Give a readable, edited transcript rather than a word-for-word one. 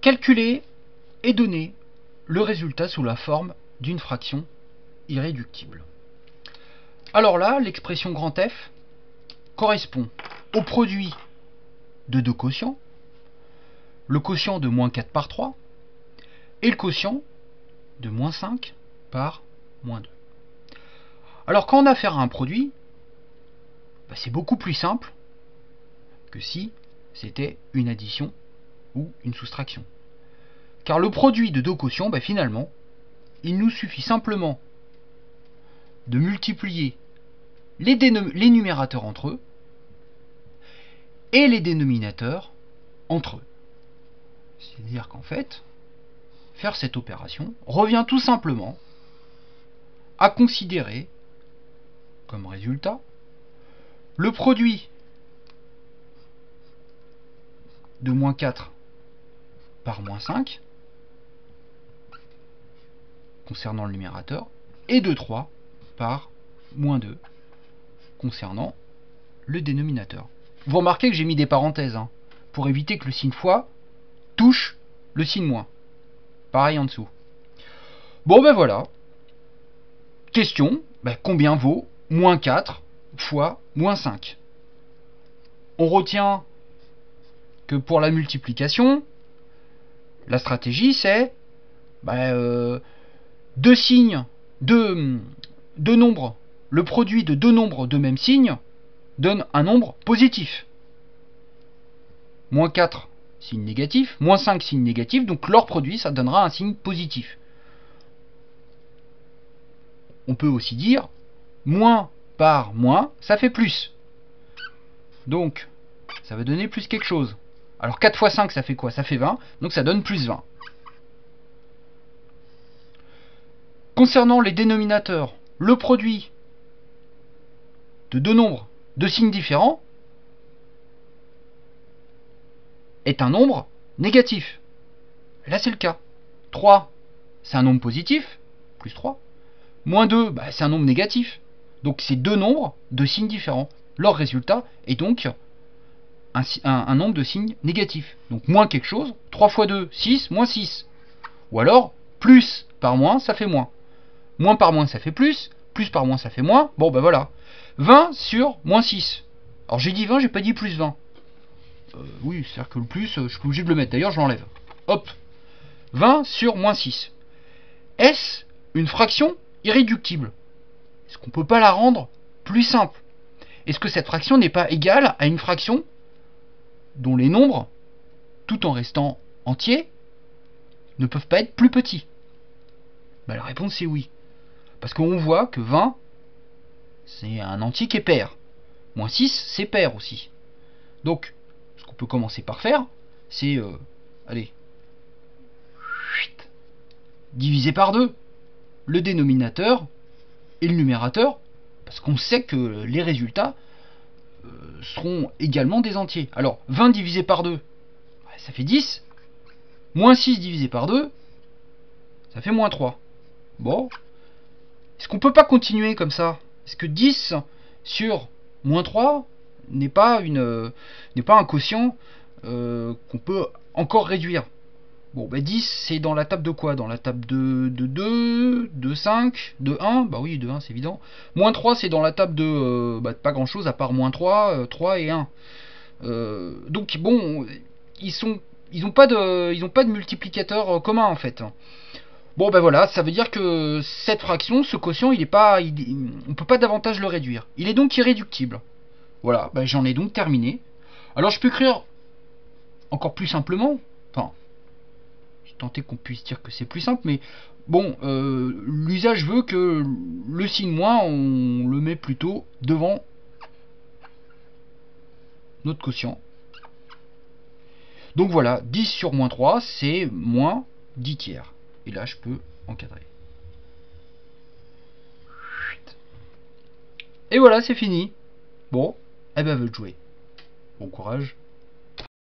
calculer et donner le résultat sous la forme d'une fraction irréductible. Alors là, l'expression grand F correspond au produit de deux quotients, le quotient de moins 4 par 3 et le quotient de moins 5 par moins 2. Alors quand on a affaire à un produit, c'est beaucoup plus simple que si c'était une addition ou une soustraction. Car le produit de deux quotients, finalement, il nous suffit simplement de multiplier les numérateurs entre eux et les dénominateurs entre eux. C'est-à-dire qu'en fait, faire cette opération revient tout simplement à considérer comme résultat le produit de moins 4 par moins 5 concernant le numérateur et de 3 par moins 2 concernant le dénominateur. Vous remarquez que j'ai mis des parenthèses pour éviter que le signe fois touche le signe moins. Pareil en dessous. Bon voilà. Question, combien vaut moins 4 fois moins 5? On retient que pour la multiplication, la stratégie c'est deux signes, deux nombres, le produit de deux nombres de même signe donne un nombre positif. Moins 4, signe négatif, moins 5, signe négatif, donc leur produit, ça donnera un signe positif. On peut aussi dire, moins par moins, ça fait plus. Donc, ça va donner plus quelque chose. Alors 4 fois 5, ça fait quoi? Ça fait 20, donc ça donne plus 20. Concernant les dénominateurs, le produit de deux nombres de signes différents est un nombre négatif. Là, c'est le cas. 3, c'est un nombre positif, plus 3. Moins 2, c'est un nombre négatif. Donc, c'est deux nombres de signes différents. Leur résultat est donc un nombre de signes négatifs. Donc, moins quelque chose, 3 fois 2, 6, moins 6. Ou alors, plus par moins, ça fait moins. Moins par moins, ça fait plus par moins, ça fait moins. Bon, voilà. 20 sur moins 6. Alors, j'ai dit 20, j'ai pas dit plus 20. Oui, c'est-à-dire que le plus, je suis obligé de le mettre. D'ailleurs, je l'enlève. Hop. 20 sur moins 6. Est-ce une fraction irréductible? Est-ce qu'on ne peut pas la rendre plus simple? Est-ce que cette fraction n'est pas égale à une fraction dont les nombres, tout en restant entiers, ne peuvent pas être plus petits? La réponse c'est oui. Parce qu'on voit que 20, c'est un entier qui est pair. Moins 6, c'est pair aussi. Donc, ce qu'on peut commencer par faire, c'est, diviser par 2 le dénominateur et le numérateur, parce qu'on sait que les résultats seront également des entiers. Alors, 20 divisé par 2, ça fait 10. Moins 6 divisé par 2, ça fait moins 3. Bon. Est-ce qu'on peut pas continuer comme ça? Est-ce que 10 sur moins 3 n'est pas un quotient qu'on peut encore réduire? Bon, 10, c'est dans la table de quoi? Dans la table de 2, de 5, de 1. Bah oui, de 1, c'est évident. Moins 3, c'est dans la table de pas grand-chose, à part moins 3, 3 et 1. Donc, bon, ils n'ont pas de multiplicateur commun, en fait. Bon, voilà, ça veut dire que cette fraction, ce quotient, on peut pas davantage le réduire. Il est donc irréductible. Voilà, j'en ai donc terminé. Alors, je peux écrire encore plus simplement. Enfin, j'ai tenté qu'on puisse dire que c'est plus simple, mais bon, l'usage veut que le signe moins, on le met plutôt devant notre quotient. Donc voilà, 10 sur moins 3, c'est moins 10 tiers. Et là, je peux encadrer. Et voilà, c'est fini. Bon, votre jouer. Bon courage.